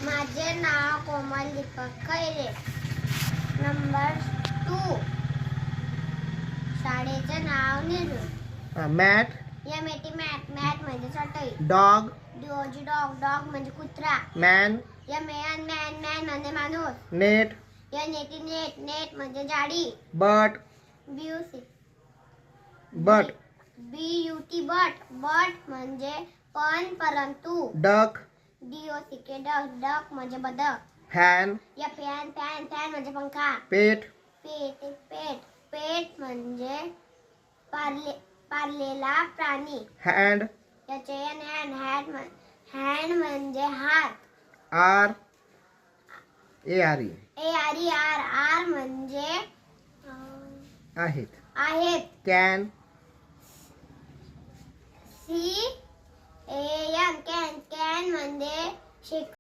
माझे नाव कोमल दीपक खैरे. नंबर 2. शाळेचे नाव Nehru. Mat. Mat. Mat म्हणजे चटई. डॉग. डॉग म्हणजे कुत्रा. मॅन. मॅन म्हणजे माणूस. नेट. नेट म्हणजे जाळी. बट. बट. बट म्हणजे पण परंतु. डक. डक म्हणजे बदक. फॅन. फॅन म्हणजे पंखा. पेट. पेट म्हणजे पाळलेला प्राणी. हँड. हँड म्हणजे हात. आर. आर म्हणजे आहेत. कॅन. कॅन म्हणजे